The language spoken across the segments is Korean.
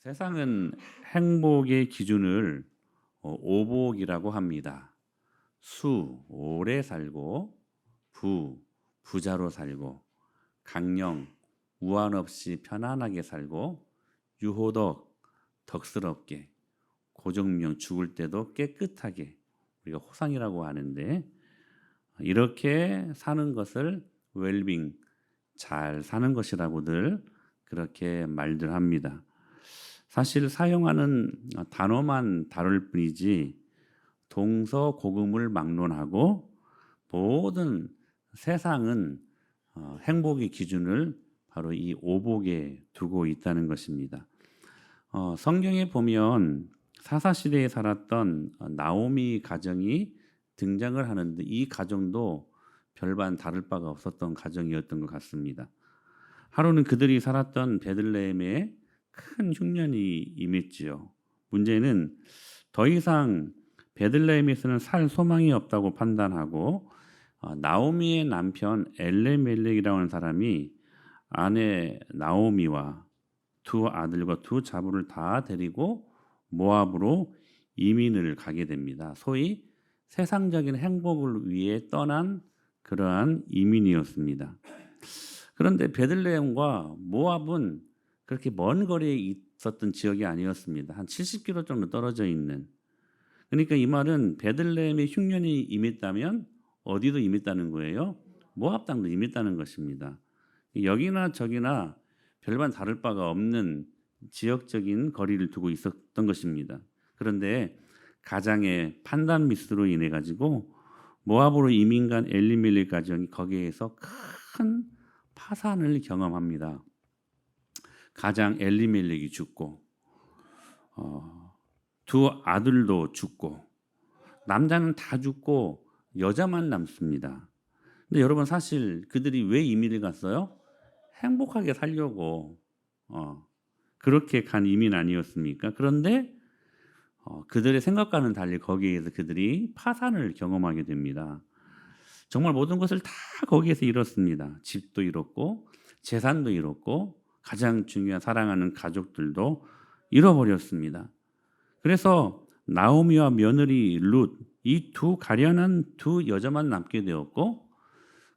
세상은 행복의 기준을 오복이라고 합니다. 수, 오래 살고, 부자로 살고, 강령, 우한 없이 편안하게 살고, 유호덕, 덕스럽게, 고정명, 죽을 때도 깨끗하게, 우리가 호상이라고 하는데, 이렇게 사는 것을 웰빙, 잘 사는 것이라고들 그렇게 말들 합니다. 사실 사용하는 단어만 다를 뿐이지 동서고금을 막론하고 모든 세상은 행복의 기준을 바로 이 오복에 두고 있다는 것입니다. 성경에 보면 사사시대에 살았던 나오미 가정이 등장을 하는데 이 가정도 별반 다를 바가 없었던 가정이었던 것 같습니다. 하루는 그들이 살았던 베들레헴에 큰 흉년이 임했지요. 문제는 더 이상 베들레헴에서는 살 소망이 없다고 판단하고 나오미의 남편 엘레멜렉이라고 하는 사람이 아내 나오미와 두 아들과 두 자부를 다 데리고 모압으로 이민을 가게 됩니다. 소위 세상적인 행복을 위해 떠난 그러한 이민이었습니다. 그런데 베들레헴과 모압은 그렇게 먼 거리에 있었던 지역이 아니었습니다. 한 70km 정도 떨어져 있는. 그러니까 이 말은 베들레헴에 흉년이 임했다면 어디도 임했다는 거예요? 모압 땅도 임했다는 것입니다. 여기나 저기나 별반 다를 바가 없는 지역적인 거리를 두고 있었던 것입니다. 그런데 가장의 판단 미스로 인해 가지고 모압으로 이민 간 엘리멜렉 가정이 거기에서 큰 파산을 경험합니다. 가장 엘리멜렉이 죽고 두 아들도 죽고 남자는 다 죽고 여자만 남습니다. 근데 여러분 사실 그들이 왜 이민을 갔어요? 행복하게 살려고 그렇게 간 이민 아니었습니까? 그런데 그들의 생각과는 달리 거기에서 그들이 파산을 경험하게 됩니다. 정말 모든 것을 다 거기에서 잃었습니다. 집도 잃었고 재산도 잃었고 가장 중요한 사랑하는 가족들도 잃어버렸습니다. 그래서 나오미와 며느리 룻, 이 두 가련한 두 여자만 남게 되었고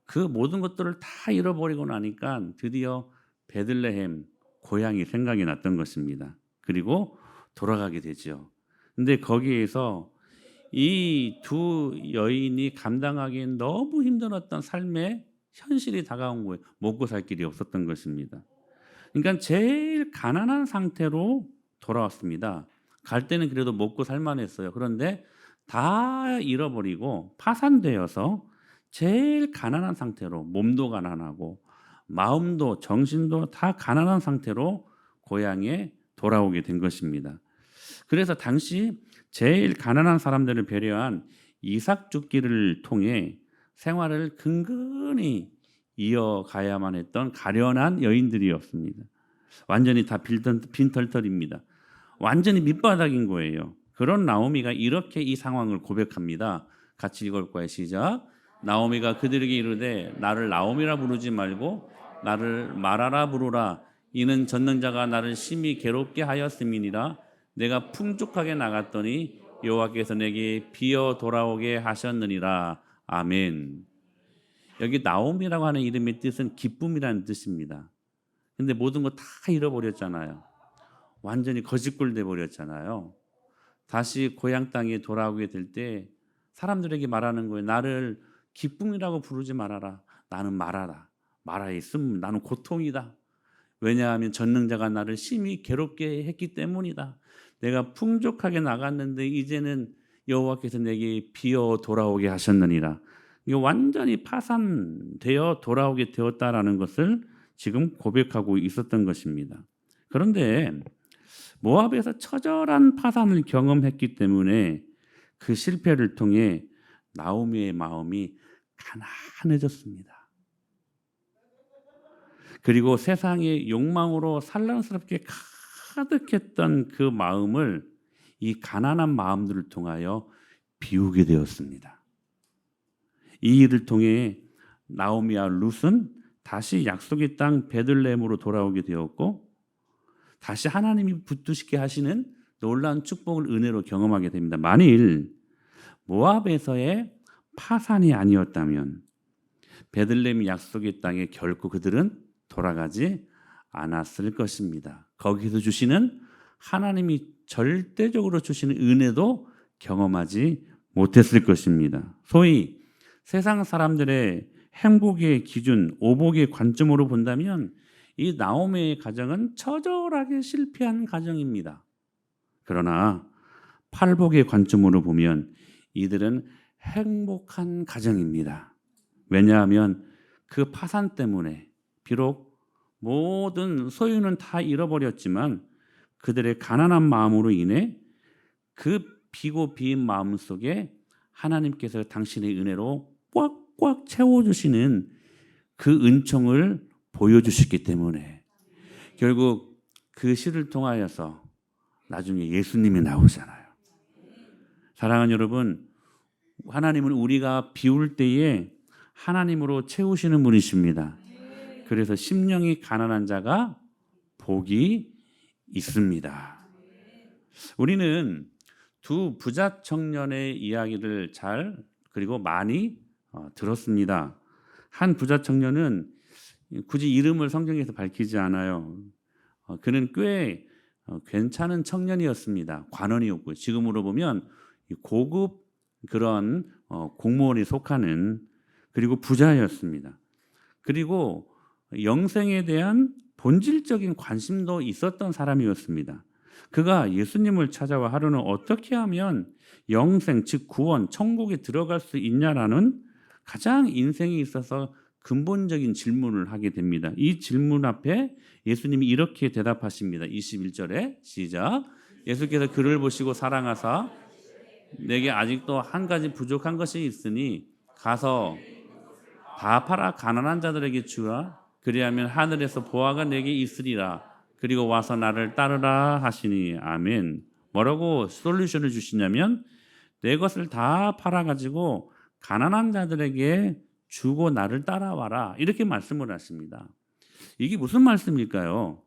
그 모든 것들을 다 잃어버리고 나니까 드디어 베들레헴 고향이 생각이 났던 것입니다. 그리고 돌아가게 되죠. 근데 거기에서 이 두 여인이 감당하기엔 너무 힘들었던 삶의 현실이 다가온 거예요. 먹고 살 길이 없었던 것입니다. 그러니까 제일 가난한 상태로 돌아왔습니다. 갈 때는 그래도 먹고 살만했어요. 그런데 다 잃어버리고 파산되어서 제일 가난한 상태로 몸도 가난하고 마음도 정신도 다 가난한 상태로 고향에 돌아오게 된 것입니다. 그래서 당시 제일 가난한 사람들을 배려한 이삭 죽기를 통해 생활을 근근히 이어가야만 했던 가련한 여인들이었습니다. 완전히 다 빈털털입니다. 완전히 밑바닥인 거예요. 그런 나오미가 이렇게 이 상황을 고백합니다. 같이 읽을 거예요. 시작. 나오미가 그들에게 이르되 나를 나오미라 부르지 말고 나를 마라라 부르라. 이는 전능자가 나를 심히 괴롭게 하였음이니라. 내가 풍족하게 나갔더니 여호와께서 내게 비어 돌아오게 하셨느니라. 아멘. 여기 나오미라고 하는 이름의 뜻은 기쁨이라는 뜻입니다. 근데 모든 거 다 잃어버렸잖아요. 완전히 거지꼴 돼버렸잖아요. 다시 고향 땅에 돌아오게 될 때 사람들에게 말하는 거예요. 나를 기쁨이라고 부르지 말아라. 나는 말하라. 말하에 있으면 나는 고통이다. 왜냐하면 전능자가 나를 심히 괴롭게 했기 때문이다. 내가 풍족하게 나갔는데 이제는 여호와께서 내게 비어 돌아오게 하셨느니라. 이게 완전히 파산되어 돌아오게 되었다라는 것을 지금 고백하고 있었던 것입니다. 그런데 모압에서 처절한 파산을 경험했기 때문에 그 실패를 통해 나오미의 마음이 가난해졌습니다. 그리고 세상의 욕망으로 산란스럽게 가득했던 그 마음을 이 가난한 마음들을 통하여 비우게 되었습니다. 이 일을 통해 나오미와 룻은 다시 약속의 땅 베들레헴으로 돌아오게 되었고 다시 하나님이 붙드시게 하시는 놀라운 축복을 은혜로 경험하게 됩니다. 만일 모압에서의 파산이 아니었다면 베들레헴 약속의 땅에 결코 그들은 돌아가지 않았을 것입니다. 거기서 주시는 하나님이 절대적으로 주시는 은혜도 경험하지 못했을 것입니다. 소위 세상 사람들의 행복의 기준, 오복의 관점으로 본다면 이 나오미의 가정은 처절하게 실패한 가정입니다. 그러나 팔복의 관점으로 보면 이들은 행복한 가정입니다. 왜냐하면 그 파산 때문에 비록 모든 소유는 다 잃어버렸지만 그들의 가난한 마음으로 인해 그 비고 비인 마음 속에 하나님께서 당신의 은혜로 꽉꽉 채워주시는 그 은총을 보여주셨기 때문에 결국 그 시를 통하여서 나중에 예수님이 나오잖아요. 사랑하는 여러분, 하나님은 우리가 비울 때에 하나님으로 채우시는 분이십니다. 그래서 심령이 가난한 자가 복이 있습니다. 우리는 두 부자 청년의 이야기를 그리고 많이 들었습니다. 한 부자 청년은 굳이 이름을 성경에서 밝히지 않아요. 그는 꽤 괜찮은 청년이었습니다. 관원이었고 지금으로 보면 고급 그런 공무원이 속하는 그리고 부자였습니다. 그리고 영생에 대한 본질적인 관심도 있었던 사람이었습니다. 그가 예수님을 찾아와 하루는 어떻게 하면 영생, 즉 구원, 천국에 들어갈 수 있냐라는 가장 인생에 있어서 근본적인 질문을 하게 됩니다. 이 질문 앞에 예수님이 이렇게 대답하십니다. 21절에 시작. 예수께서 그를 보시고 사랑하사 내게 아직도 한 가지 부족한 것이 있으니 가서 다 팔아 가난한 자들에게 주라. 그리하면 하늘에서 보화가 내게 있으리라. 그리고 와서 나를 따르라 하시니 아멘. 뭐라고 솔루션을 주시냐면 내 것을 다 팔아가지고 가난한 자들에게 주고 나를 따라와라. 이렇게 말씀을 하십니다. 이게 무슨 말씀일까요?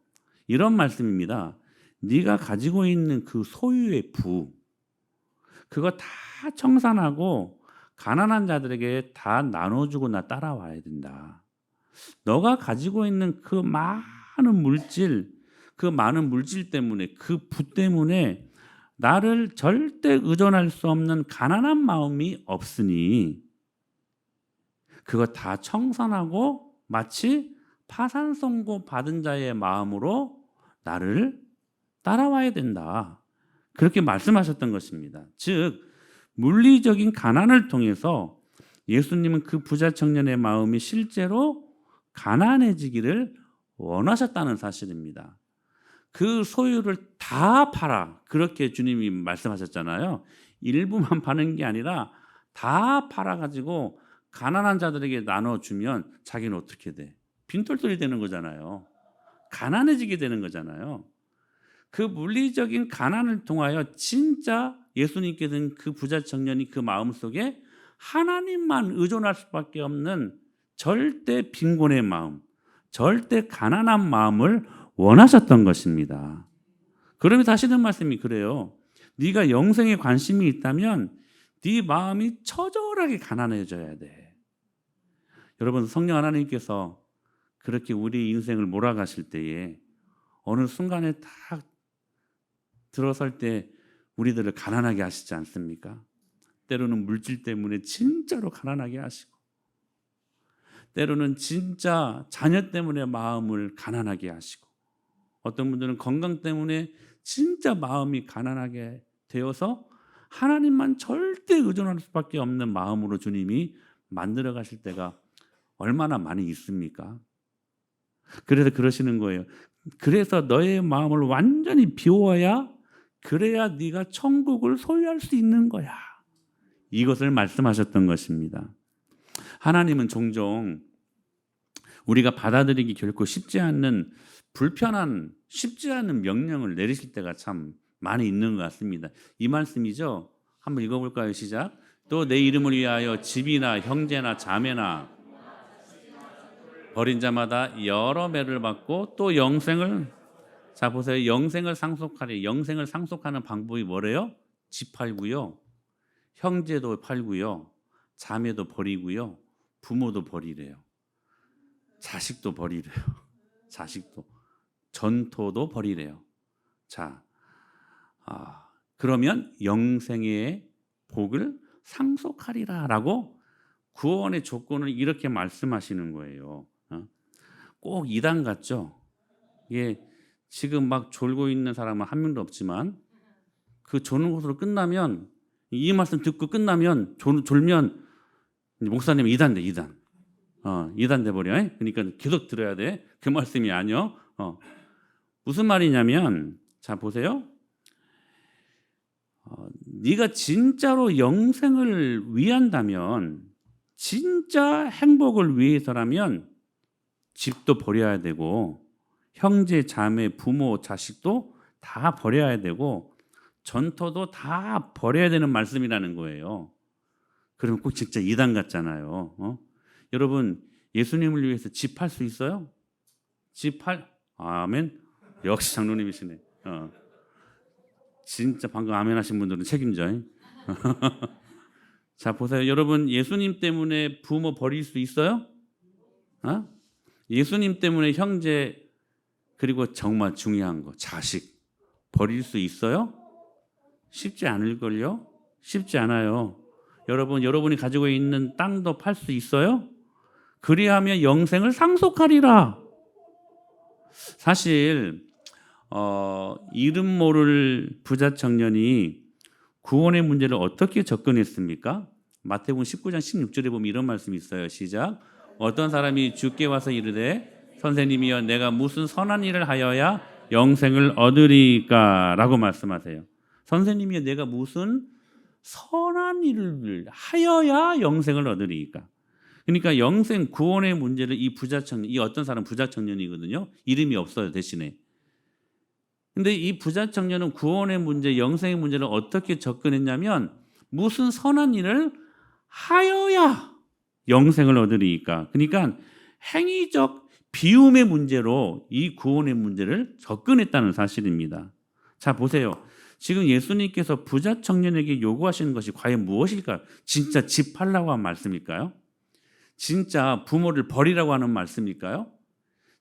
이런 말씀입니다. 네가 가지고 있는 그 소유의 부 그거 다 청산하고 가난한 자들에게 다 나눠주고 나 따라와야 된다. 너가 가지고 있는 그 많은 물질 때문에 그 부 때문에 나를 절대 의존할 수 없는 가난한 마음이 없으니 그거 다 청산하고 마치 파산 선고 받은 자의 마음으로 나를 따라와야 된다. 그렇게 말씀하셨던 것입니다. 즉 물리적인 가난을 통해서 예수님은 그 부자 청년의 마음이 실제로 가난해지기를 원하셨다는 사실입니다. 그 소유를 다 팔아. 그렇게 주님이 말씀하셨잖아요. 일부만 파는 게 아니라 다 팔아가지고 가난한 자들에게 나눠주면 자기는 어떻게 돼? 빈털털이 되는 거잖아요. 가난해지게 되는 거잖아요. 그 물리적인 가난을 통하여 진짜 예수님께서는 그 부자 청년이 그 마음속에 하나님만 의존할 수밖에 없는 절대 빈곤의 마음, 절대 가난한 마음을 원하셨던 것입니다. 그러면서 하시는 말씀이 그래요. 네가 영생에 관심이 있다면 네 마음이 처절하게 가난해져야 돼. 여러분, 성령 하나님께서 그렇게 우리 인생을 몰아가실 때에 어느 순간에 딱 들어설 때 우리들을 가난하게 하시지 않습니까? 때로는 물질 때문에 진짜로 가난하게 하시고 때로는 진짜 자녀 때문에 마음을 가난하게 하시고 어떤 분들은 건강 때문에 진짜 마음이 가난하게 되어서 하나님만 절대 의존할 수밖에 없는 마음으로 주님이 만들어 가실 때가 얼마나 많이 있습니까? 그래서 그러시는 거예요. 그래서 너의 마음을 완전히 비워야 그래야 네가 천국을 소유할 수 있는 거야. 이것을 말씀하셨던 것입니다. 하나님은 종종 우리가 받아들이기 결코 쉽지 않는 불편한 쉽지 않은 명령을 내리실 때가 참 많이 있는 것 같습니다. 이 말씀이죠. 한번 읽어볼까요? 시작. 또 내 이름을 위하여 집이나 형제나 자매나 버린 자마다 여러 배를 받고 또 영생을 자 보세요. 영생을 상속하래. 영생을 상속하는 방법이 뭐래요? 집 팔고요. 형제도 팔고요. 자매도 버리고요. 부모도 버리래요. 자식도 버리래요. 자식도. 전토도 버리래요. 자, 그러면 영생의 복을 상속하리라라고 구원의 조건을 이렇게 말씀하시는 거예요. 꼭 이단 같죠? 이게 지금 막 졸고 있는 사람은 한 명도 없지만 그 조는 것으로 끝나면 이 말씀 듣고 끝나면 졸면 목사님 이단 돼 이단. 이단 돼 버려. 그러니까 계속 들어야 돼. 그 말씀이 아니요. 무슨 말이냐면 자 보세요. 네가 진짜로 영생을 위한다면 진짜 행복을 위해서라면 집도 버려야 되고 형제, 자매, 부모, 자식도 다 버려야 되고 전토도 다 버려야 되는 말씀이라는 거예요. 그러면 꼭 진짜 이단 같잖아요. 여러분 예수님을 위해서 집 팔 수 있어요? 아멘. 역시 장로님이시네. 진짜 방금 아멘 하신 분들은 책임져. 자 보세요. 여러분 예수님 때문에 부모 버릴 수 있어요? 예수님 때문에 형제 그리고 정말 중요한 거 자식 버릴 수 있어요? 쉽지 않을걸요? 쉽지 않아요. 여러분이 가지고 있는 땅도 팔 수 있어요? 그리하면 영생을 상속하리라. 사실 이름 모를 부자 청년이 구원의 문제를 어떻게 접근했습니까? 마태복음 19장 16절에 보면 이런 말씀이 있어요. 시작. 어떤 사람이 주께 와서 이르되 선생님이여 내가 무슨 선한 일을 하여야 영생을 얻으리까? 라고 말씀하세요. 선생님이여 내가 무슨 선한 일을 하여야 영생을 얻으리까? 그러니까 영생 구원의 문제를 이 부자 청년, 이 어떤 사람 부자 청년이거든요. 이름이 없어요 대신에. 근데 이 부자 청년은 구원의 문제, 영생의 문제를 어떻게 접근했냐면 무슨 선한 일을 하여야 영생을 얻으리까? 그러니까 행위적 비움의 문제로 이 구원의 문제를 접근했다는 사실입니다. 자 보세요. 지금 예수님께서 부자 청년에게 요구하시는 것이 과연 무엇일까요? 진짜 집 팔라고 한 말씀일까요? 진짜 부모를 버리라고 하는 말씀일까요?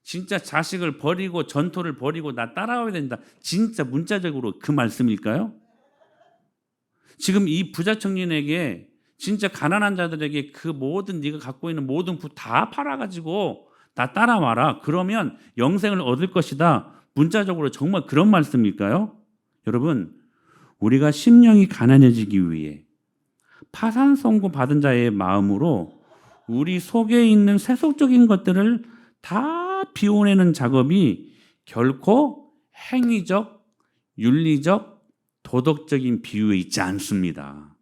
진짜 자식을 버리고 전토를 버리고 나 따라와야 된다. 진짜 문자적으로 그 말씀일까요? 지금 이 부자 청년에게 진짜 가난한 자들에게 그 모든 네가 갖고 있는 모든 부 다 팔아가지고 나 따라와라. 그러면 영생을 얻을 것이다. 문자적으로 정말 그런 말씀일까요? 여러분 우리가 심령이 가난해지기 위해 파산 선고 받은 자의 마음으로 우리 속에 있는 세속적인 것들을 다 비워내는 작업이 결코 행위적, 윤리적, 도덕적인 비유에 있지 않습니다.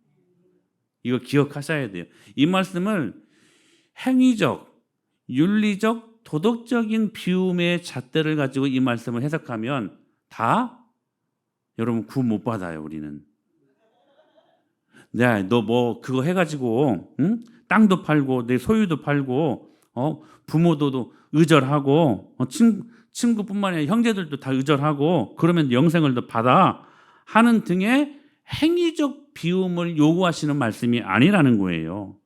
이거 기억하셔야 돼요. 이 말씀을 행위적, 윤리적, 도덕적인 비움의 잣대를 가지고 이 말씀을 해석하면 다 여러분 구원 못 받아요. 우리는. 너 뭐 그거 해가지고 땅도 팔고 내 소유도 팔고 부모도 의절하고 친구뿐만 아니라 형제들도 다 의절하고 그러면 영생을 더 받아 하는 등의 행위적 비움을 요구하시는 말씀이 아니라는 거예요.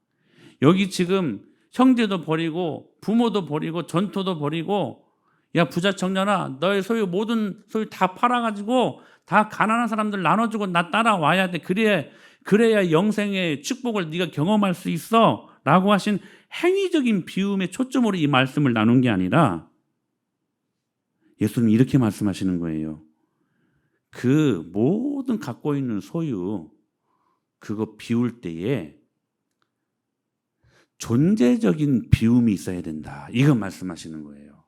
여기 지금 형제도 버리고 부모도 버리고 전토도 버리고 야 부자 청년아 너의 소유 모든 소유 다 팔아가지고 다 가난한 사람들 나눠주고 나 따라와야 돼. 그래야 영생의 축복을 네가 경험할 수 있어 라고 하신 행위적인 비움의 초점으로 이 말씀을 나눈 게 아니라 예수님이 이렇게 말씀하시는 거예요. 그 모든 갖고 있는 소유 그거 비울 때에 존재적인 비움이 있어야 된다. 이거 말씀하시는 거예요.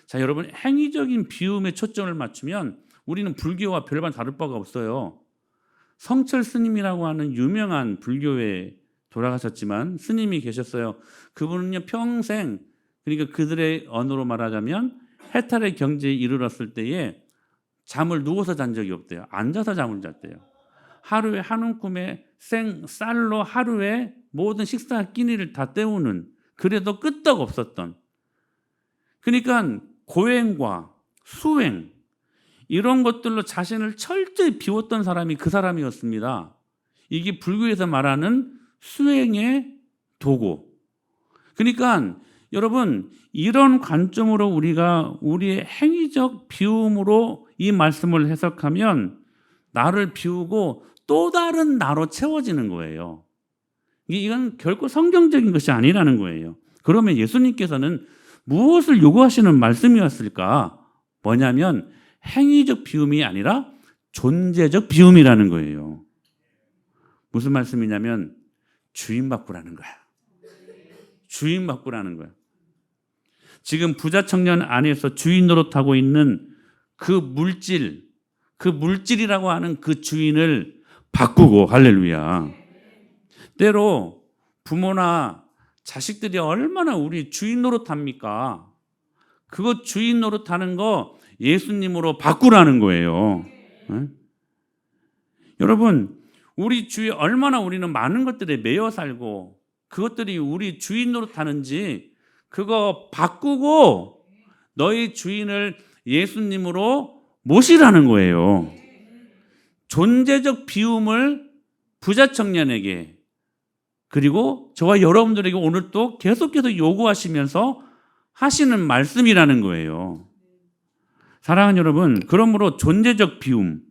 자, 여러분 행위적인 비움에 초점을 맞추면 우리는 불교와 별반 다를 바가 없어요. 성철 스님이라고 하는 유명한 불교에 돌아가셨지만 스님이 계셨어요. 그분은요 평생 그러니까 그들의 언어로 말하자면 해탈의 경지에 이르렀을 때에 잠을 누워서 잔 적이 없대요. 앉아서 잠을 잤대요. 하루에 한 움큼의 쌀로 하루에 모든 식사 끼니를 다 때우는 그래도 끄떡 없었던 그러니까 고행과 수행 이런 것들로 자신을 철저히 비웠던 사람이 그 사람이었습니다. 이게 불교에서 말하는 수행의 도구. 그러니까 여러분, 이런 관점으로 우리가 우리의 행위적 비움으로 이 말씀을 해석하면 나를 비우고 또 다른 나로 채워지는 거예요. 이건 결코 성경적인 것이 아니라는 거예요. 그러면 예수님께서는 무엇을 요구하시는 말씀이었을까? 뭐냐면 행위적 비움이 아니라 존재적 비움이라는 거예요. 무슨 말씀이냐면 주인 바꾸라는 거야. 주인 바꾸라는 거야. 지금 부자 청년 안에서 주인 노릇하고 있는 그 물질이라고 하는 그 주인을 바꾸고, 할렐루야. 때로 부모나 자식들이 얼마나 우리 주인 노릇합니까? 그거 주인 노릇하는 거 예수님으로 바꾸라는 거예요. 네? 여러분, 우리 주위에 얼마나 우리는 많은 것들에 매여 살고 그것들이 우리 주인 노릇하는지 그거 바꾸고 너희 주인을 예수님으로 모시라는 거예요. 존재적 비움을 부자 청년에게, 그리고 저와 여러분들에게 오늘 또 계속해서 요구하시면서 하시는 말씀이라는 거예요. 사랑하는 여러분, 그러므로 존재적 비움,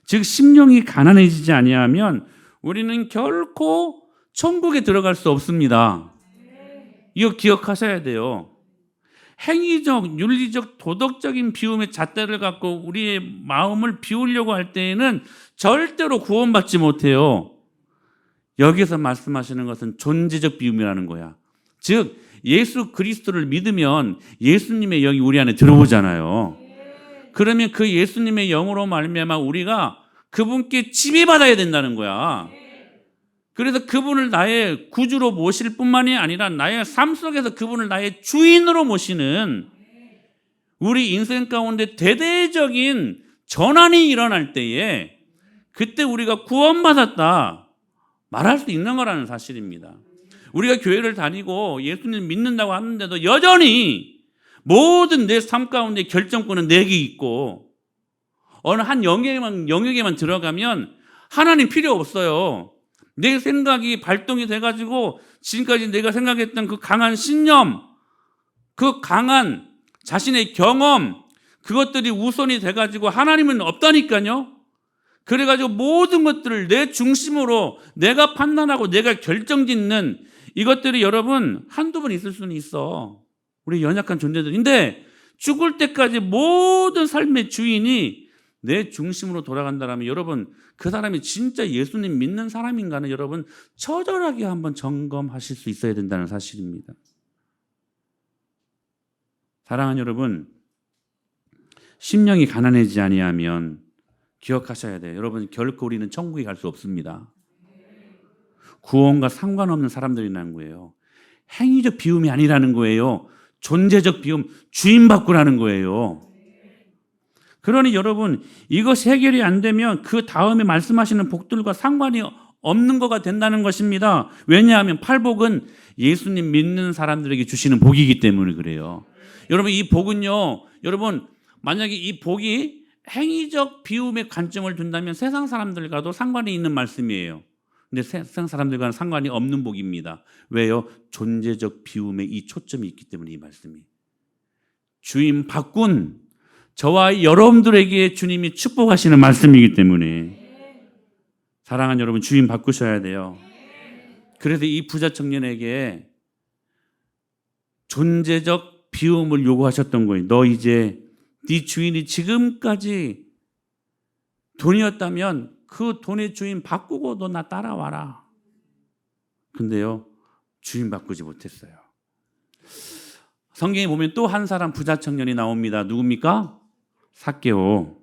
즉 심령이 가난해지지 아니하면 우리는 결코 천국에 들어갈 수 없습니다. 이거 기억하셔야 돼요. 행위적, 윤리적, 도덕적인 비움의 잣대를 갖고 우리의 마음을 비우려고 할 때에는 절대로 구원받지 못해요. 여기서 말씀하시는 것은 존재적 비움이라는 거야. 즉 예수 그리스도를 믿으면 예수님의 영이 우리 안에 들어오잖아요. 그러면 그 예수님의 영으로 말미암아 우리가 그분께 지배받아야 된다는 거야. 그래서 그분을 나의 구주로 모실 뿐만이 아니라 나의 삶 속에서 그분을 나의 주인으로 모시는 우리 인생 가운데 대대적인 전환이 일어날 때에 그때 우리가 구원받았다 말할 수 있는 거라는 사실입니다. 우리가 교회를 다니고 예수님 믿는다고 하는데도 여전히 모든 내 삶 가운데 결정권은 내게 있고 어느 한 영역에만 들어가면 하나님 필요 없어요. 내 생각이 발동이 돼가지고 지금까지 내가 생각했던 그 강한 신념, 그 강한 자신의 경험, 그것들이 우선이 돼가지고 하나님은 없다니까요. 그래가지고 모든 것들을 내 중심으로 내가 판단하고 내가 결정짓는 이것들이 여러분 한두 번 있을 수는 있어. 우리 연약한 존재들인데 죽을 때까지 모든 삶의 주인이 내 중심으로 돌아간다면 여러분 그 사람이 진짜 예수님 믿는 사람인가는 여러분 처절하게 한번 점검하실 수 있어야 된다는 사실입니다. 사랑하는 여러분, 심령이 가난해지지 아니하면 기억하셔야 돼요. 여러분 결코 우리는 천국에 갈 수 없습니다. 구원과 상관없는 사람들이라는 거예요. 행위적 비움이 아니라는 거예요. 존재적 비움, 주인 바꾸라는 거예요. 그러니 여러분 이것이 해결이 안 되면 그 다음에 말씀하시는 복들과 상관이 없는 거가 된다는 것입니다. 왜냐하면 팔복은 예수님 믿는 사람들에게 주시는 복이기 때문에 그래요. 여러분 이 복은요, 여러분 만약에 이 복이 행위적 비움의 관점을 둔다면 세상 사람들과도 상관이 있는 말씀이에요. 근데 세상 사람들과는 상관이 없는 복입니다. 왜요? 존재적 비움에 이 초점이 있기 때문에 이 말씀이. 주인 바꾼 저와 여러분들에게 주님이 축복하시는 말씀이기 때문에 사랑하는 여러분 주인 바꾸셔야 돼요. 그래서 이 부자 청년에게 존재적 비움을 요구하셨던 거예요. 너 이제 네 주인이 지금까지 돈이었다면 그 돈의 주인 바꾸고 너 나 따라와라. 근데요 주인 바꾸지 못했어요. 성경에 보면 또 한 사람 부자 청년이 나옵니다. 누굽니까? 삭개오.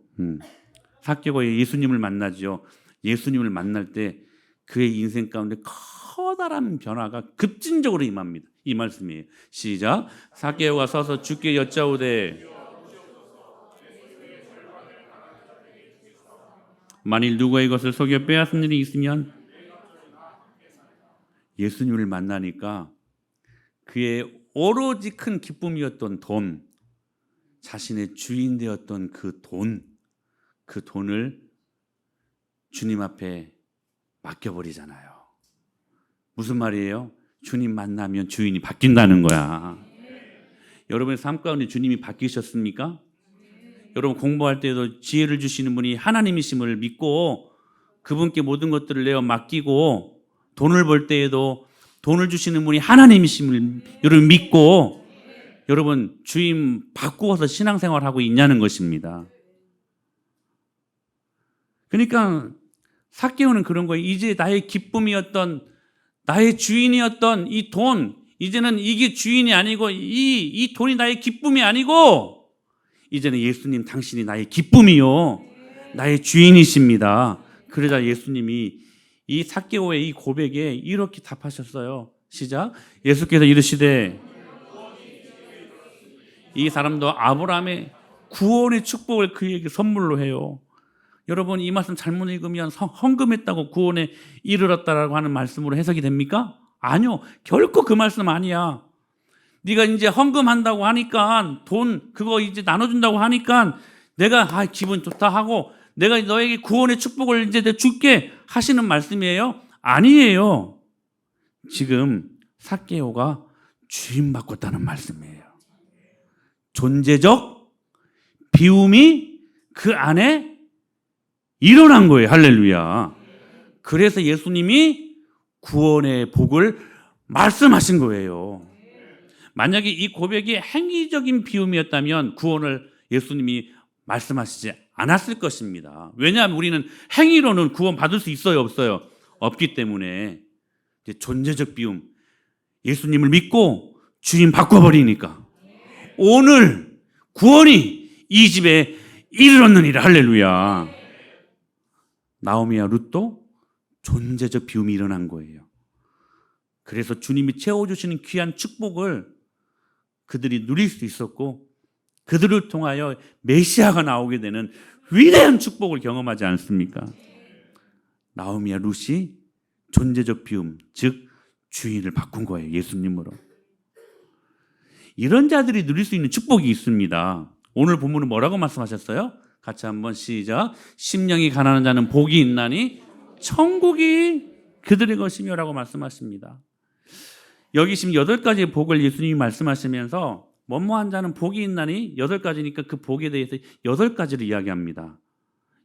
삭개오가 예수님을 만나죠. 예수님을 만날 때 그의 인생 가운데 커다란 변화가 급진적으로 임합니다. 이 말씀이에요. 시작. 삭개오가 서서 주께 여짜오되 만일 누가 이것을 속여 빼앗은 일이 있으면 예수님을 만나니까 그의 오로지 큰 기쁨이었던 돈, 자신의 주인 되었던 그 돈, 그 돈을 주님 앞에 맡겨버리잖아요. 무슨 말이에요? 주님 만나면 주인이 바뀐다는 거야. 여러분의 삶 가운데 주님이 바뀌셨습니까? 여러분 공부할 때도 지혜를 주시는 분이 하나님이심을 믿고 그분께 모든 것들을 내어 맡기고, 돈을 벌 때에도 돈을 주시는 분이 하나님이심을 여러분 믿고 여러분 주인 바꾸어서 신앙생활하고 있냐는 것입니다. 그러니까 삭개오는 그런 거예요. 이제 나의 기쁨이었던, 나의 주인이었던 이 돈, 이제는 이게 주인이 아니고 이 돈이 나의 기쁨이 아니고 이제는 예수님 당신이 나의 기쁨이요 나의 주인이십니다. 그러자 예수님이 이 삭개오의 이 고백에 이렇게 답하셨어요. 시작. 예수께서 이르시되 이 사람도 아브라함의 구원의 축복을 그에게 선물로 해요. 여러분 이 말씀 잘못 읽으면 헌금했다고 구원에 이르렀다라고 하는 말씀으로 해석이 됩니까? 아니요. 결코 그 말씀 아니야. 네가 이제 헌금한다고 하니까 돈 그거 이제 나눠준다고 하니까 내가 기분 좋다 하고 내가 너에게 구원의 축복을 이제 줄게 하시는 말씀이에요? 아니에요. 지금 삭개오가 주인 바꿨다는 말씀이에요. 존재적 비움이 그 안에 일어난 거예요. 할렐루야. 그래서 예수님이 구원의 복을 말씀하신 거예요. 만약에 이 고백이 행위적인 비움이었다면 구원을 예수님이 말씀하시지 않았을 것입니다. 왜냐하면 우리는 행위로는 구원 받을 수 있어요, 없어요? 없기 때문에. 이제 존재적 비움, 예수님을 믿고 주인 바꿔버리니까 오늘 구원이 이 집에 이르렀느니라. 할렐루야. 나오미와 룻도 존재적 비움이 일어난 거예요. 그래서 주님이 채워주시는 귀한 축복을 그들이 누릴 수 있었고 그들을 통하여 메시아가 나오게 되는 위대한 축복을 경험하지 않습니까? 나오미와 룻이 존재적 비움, 즉 주인을 바꾼 거예요. 예수님으로. 이런 자들이 누릴 수 있는 축복이 있습니다. 오늘 본문은 뭐라고 말씀하셨어요? 같이 한번 시작. 심령이 가난한 자는 복이 있나니 천국이 그들의 것이며 라고 말씀하십니다. 여기 지금 8가지의 복을 예수님이 말씀하시면서 뭐뭐한 자는 복이 있나니 8가지니까 그 복에 대해서 8가지를 이야기합니다.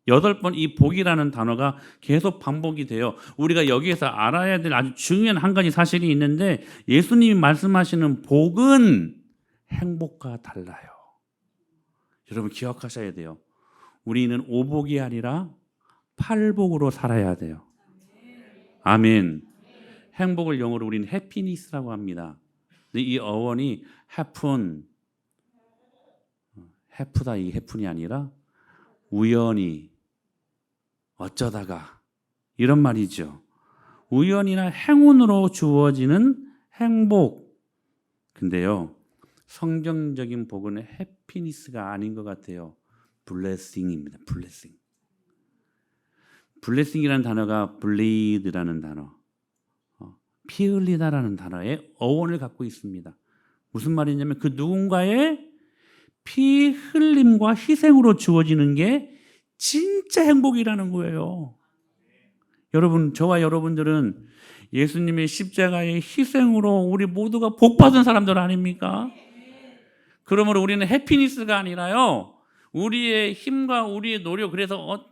8번 이 복이라는 단어가 계속 반복이 돼요. 우리가 여기에서 알아야 될 아주 중요한 한 가지 사실이 있는데 예수님이 말씀하시는 복은 행복과 달라요. 여러분 기억하셔야 돼요. 우리는 오복이 아니라 팔복으로 살아야 돼요. 아멘. 행복을 영어로 우리는 해피니스라고 합니다. 근데 이 어원이 해프다 이 해픈이 아니라 우연히 어쩌다가 이런 말이죠. 우연이나 행운으로 주어지는 행복. 근데요. 성경적인 복은 해피니스가 아닌 것 같아요. 블레싱입니다. 블레싱. 블레싱이라는 단어가 bleed라는 단어, 피 흘리다라는 단어의 어원을 갖고 있습니다. 무슨 말이냐면 그 누군가의 피 흘림과 희생으로 주어지는 게 진짜 행복이라는 거예요. 여러분, 저와 여러분들은 예수님의 십자가의 희생으로 우리 모두가 복받은 사람들 아닙니까? 그러므로 우리는 해피니스가 아니라요. 우리의 힘과 우리의 노력, 그래서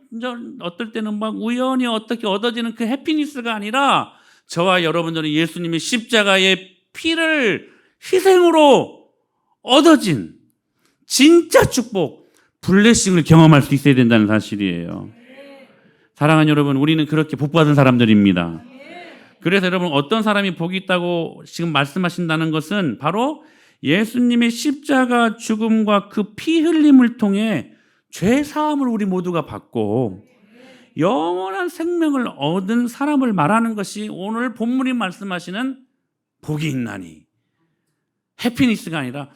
어떨 때는 막 우연히 어떻게 얻어지는 그 해피니스가 아니라 저와 여러분들은 예수님의 십자가의 피를 희생으로 얻어진 진짜 축복, 블레싱을 경험할 수 있어야 된다는 사실이에요. 사랑하는 여러분, 우리는 그렇게 복받은 사람들입니다. 그래서 여러분 어떤 사람이 복이 있다고 지금 말씀하신다는 것은 바로 예수님의 십자가 죽음과 그 피 흘림을 통해 죄 사함을 우리 모두가 받고 영원한 생명을 얻은 사람을 말하는 것이 오늘 본문이 말씀하시는 복이 있나니, 해피니스가 아니라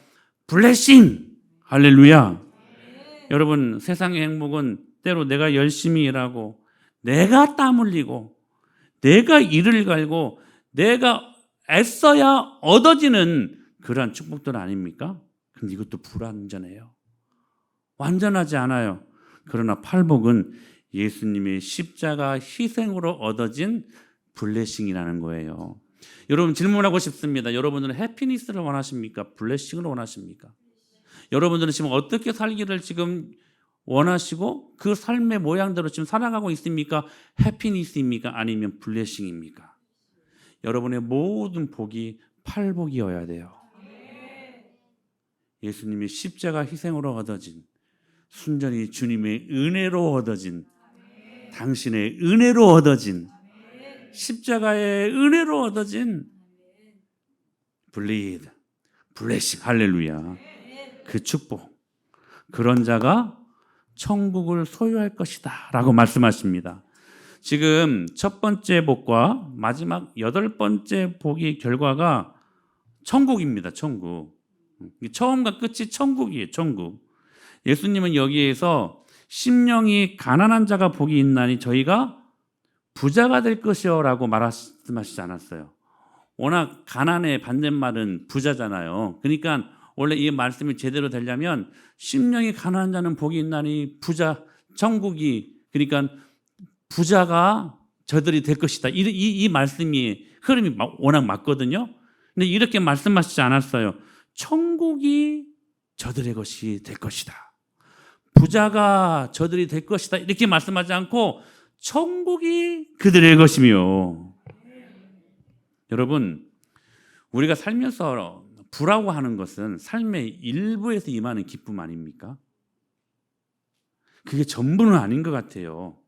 블레싱. 할렐루야. 여러분, 세상의 행복은 때로 내가 열심히 일하고 내가 땀 흘리고 내가 이를 갈고 내가 애써야 얻어지는 그러한 축복들 아닙니까? 근데 이것도 불완전해요. 완전하지 않아요. 그러나 팔복은 예수님의 십자가 희생으로 얻어진 블레싱이라는 거예요. 여러분 질문하고 싶습니다. 여러분들은 해피니스를 원하십니까? 블레싱을 원하십니까? 여러분들은 지금 어떻게 살기를 지금 원하시고 그 삶의 모양대로 지금 살아가고 있습니까? 해피니스입니까? 아니면 블레싱입니까? 여러분의 모든 복이 팔복이어야 돼요. 예수님이 십자가 희생으로 얻어진, 순전히 주님의 은혜로 얻어진, 당신의 은혜로 얻어진, 십자가의 은혜로 얻어진 블레싱, 할렐루야. 그 축복, 그런 자가 천국을 소유할 것이다 라고 말씀하십니다. 지금 첫 번째 복과 마지막 8번째 복의 결과가 천국입니다. 천국. 처음과 끝이 천국이에요. 천국. 예수님은 여기에서 심령이 가난한 자가 복이 있나니 저희가 부자가 될 것이요 라고 말씀하시지 않았어요. 워낙 가난의 반대말은 부자잖아요. 그러니까 원래 이 말씀이 제대로 되려면 심령이 가난한 자는 복이 있나니 부자, 천국이, 그러니까 부자가 저들이 될 것이다. 이 말씀이 흐름이 워낙 맞거든요. 근데 이렇게 말씀하시지 않았어요. 천국이 저들의 것이 될 것이다. 부자가 저들이 될 것이다. 이렇게 말씀하지 않고 천국이 그들의 것이며. 여러분, 우리가 살면서 부라고 하는 것은 삶의 일부에서 임하는 기쁨 아닙니까? 그게 전부는 아닌 것 같아요.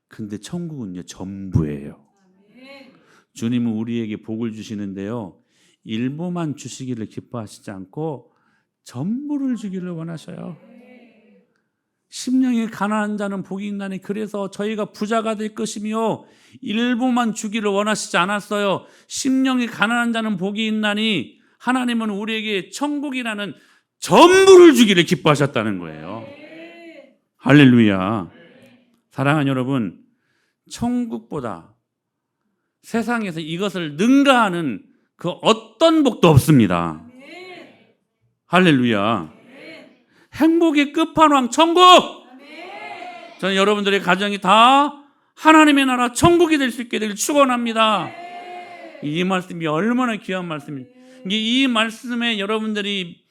근데 천국은요, 전부예요. 주님은 우리에게 복을 주시는데요, 일부만 주시기를 기뻐하시지 않고 전부를 주기를 원하셔요. 심령이 가난한 자는 복이 있나니 그래서 저희가 부자가 될 것이며 일부만 주기를 원하시지 않았어요. 심령이 가난한 자는 복이 있나니 하나님은 우리에게 천국이라는 전부를 주기를 기뻐하셨다는 거예요. 할렐루야. 사랑하는 여러분, 천국보다 세상에서 이것을 능가하는 그 어떤 복도 없습니다. 할렐루야. 행복의 끝판왕 천국. 저는 여러분들의 가정이 다 하나님의 나라 천국이 될 수 있게 되길 축원합니다. 이 말씀이 얼마나 귀한 말씀입니까? 이 말씀에 여러분들이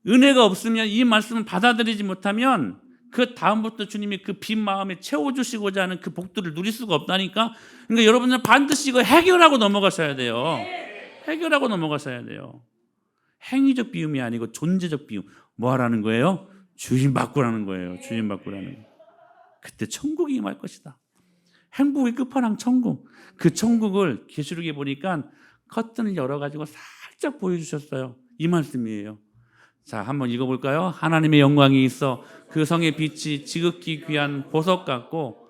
은혜가 없으면, 이 말씀을 받아들이지 못하면 그 다음부터 주님이 그 빈 마음에 채워주시고자 하는 그 복들을 누릴 수가 없다니까. 그러니까 여러분들은 반드시 이거 해결하고 넘어가셔야 돼요. 해결하고 넘어가셔야 돼요. 행위적 비움이 아니고 존재적 비움. 뭐 하라는 거예요? 주님 바꾸라는 거예요. 주님 바꾸라는 거예요. 그때 천국이 임할 것이다. 행복의 끝판왕 천국. 그 천국을 계시록에 보니까 커튼을 열어가지고 살짝 보여주셨어요. 이 말씀이에요. 자, 한번 읽어볼까요? 하나님의 영광이 있어 그 성의 빛이 지극히 귀한 보석 같고,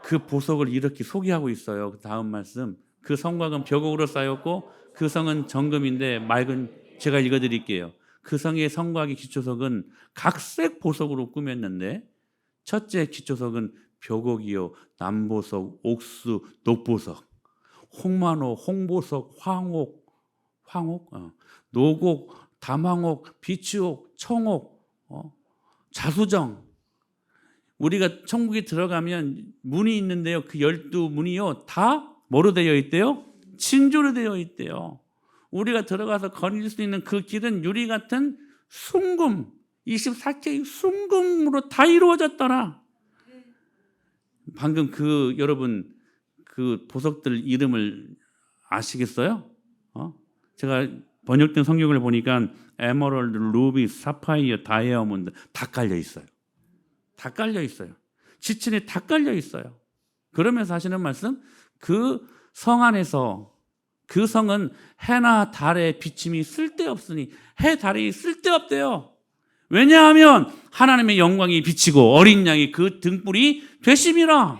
그 보석을 이렇게 소개하고 있어요. 그 다음 말씀. 그 성곽은 벽옥으로 쌓였고 그 성은 정금인데 맑은, 제가 읽어드릴게요. 그 성의 성곽의 기초석은 각색 보석으로 꾸몄는데 첫째 기초석은 벽옥이요, 남보석, 옥수, 녹보석, 홍만호, 홍보석, 황옥, 노곡, 담황옥, 비추옥, 청옥, 자수정. 우리가 천국에 들어가면 문이 있는데요, 그 12문이요 다 뭐로 되어 있대요? 진조로 되어 있대요. 우리가 들어가서 거닐 수 있는 그 길은 유리 같은 순금, 24K 순금으로 다 이루어졌더라. 방금 그 여러분 그 보석들 이름을 아시겠어요? 제가 번역된 성경을 보니까 에메랄드, 루비, 사파이어, 다이아몬드 다 깔려 있어요. 다 깔려 있어요. 지층에 다 깔려 있어요. 그러면서 하시는 말씀, 그 성 안에서, 그 성은 해나 달의 비침이 쓸데없으니, 해, 달이 쓸데없대요. 왜냐하면 하나님의 영광이 비치고 어린 양이 그 등불이 되심이라.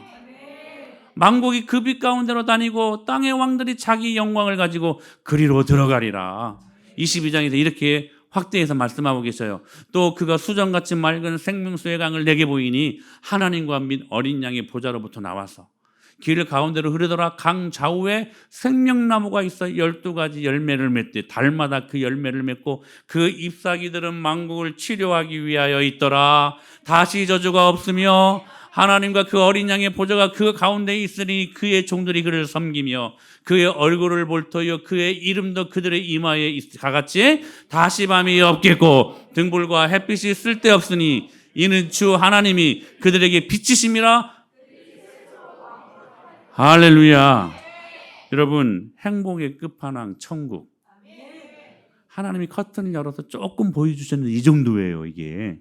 만국이 그 빛 가운데로 다니고 땅의 왕들이 자기 영광을 가지고 그리로 들어가리라. 22장에서 이렇게 확대해서 말씀하고 계셔요. 또 그가 수정같이 맑은 생명수의 강을 내게 보이니 하나님과 및 어린 양의 보좌로부터 나와서 길 가운데로 흐르더라. 강 좌우에 생명나무가 있어 12가지 열매를 맺되 달마다 그 열매를 맺고 그 잎사귀들은 만국을 치료하기 위하여 있더라. 다시 저주가 없으며 하나님과 그 어린 양의 보좌가 그 가운데 있으니 그의 종들이 그를 섬기며 그의 얼굴을 볼 터이요 그의 이름도 그들의 이마에 가같이 다시 밤이 없겠고 등불과 햇빛이 쓸데없으니 이는 주 하나님이 그들에게 빛이심이라. 할렐루야. 여러분, 행복의 끝판왕 천국. 하나님이 커튼을 열어서 조금 보여주셨는데 이 정도예요, 이게.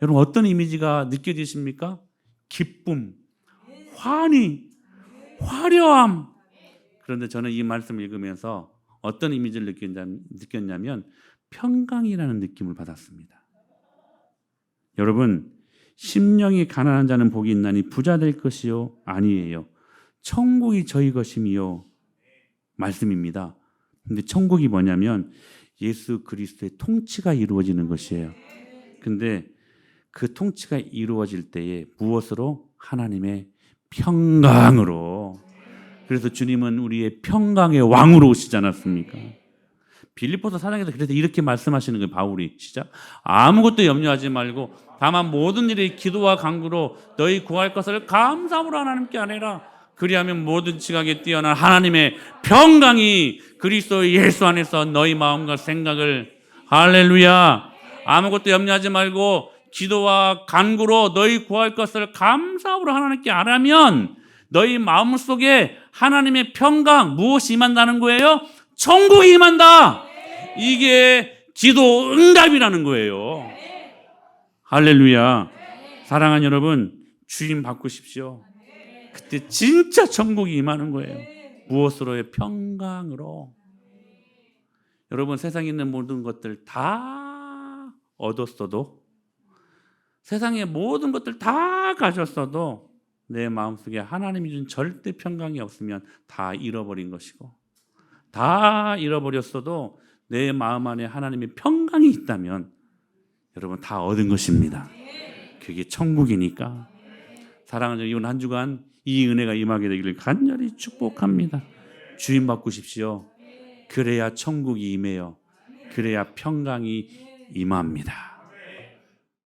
여러분, 어떤 이미지가 느껴지십니까? 기쁨, 환희, 화려함. 그런데 저는 이 말씀을 읽으면서 어떤 이미지를 느꼈냐면 평강이라는 느낌을 받았습니다. 여러분, 심령이 가난한 자는 복이 있나니 부자 될 것이요 아니에요. 천국이 저희 것임이요 말씀입니다. 근데 천국이 뭐냐면 예수 그리스도의 통치가 이루어지는 것이에요. 근데 그 통치가 이루어질 때에 무엇으로? 하나님의 평강으로. 그래서 주님은 우리의 평강의 왕으로 오시지 않았습니까? 빌립보서 4장에서 그래서 이렇게 말씀하시는 거예요. 바울이 시작. 아무것도 염려하지 말고 다만 모든 일에 기도와 간구로 너희 구할 것을 감사함으로 하나님께 아뢰라. 그리하면 모든 지각에 뛰어난 하나님의 평강이 그리스도 예수 안에서 너희 마음과 생각을 할렐루야. 아무것도 염려하지 말고 기도와 간구로 너희 구할 것을 감사함으로 하나님께 아뢰면 너희 마음속에 하나님의 평강 무엇이 임한다는 거예요? 천국이 임한다. 이게 기도 응답이라는 거예요. 할렐루야. 사랑하는 여러분, 주임 바꾸십시오. 그때 진짜 천국이 임하는 거예요. 무엇으로요? 평강으로. 여러분, 세상에 있는 모든 것들 다 얻었어도, 세상의 모든 것들 다 가졌어도 내 마음속에 하나님이 준 절대 평강이 없으면 다 잃어버린 것이고, 다 잃어버렸어도 내 마음 안에 하나님의 평강이 있다면 여러분 다 얻은 것입니다. 그게 천국이니까. 사랑하는 이번 한 주간 이 은혜가 임하게 되기를 간절히 축복합니다. 주임 바꾸십시오. 그래야 천국이 임해요. 그래야 평강이 임합니다.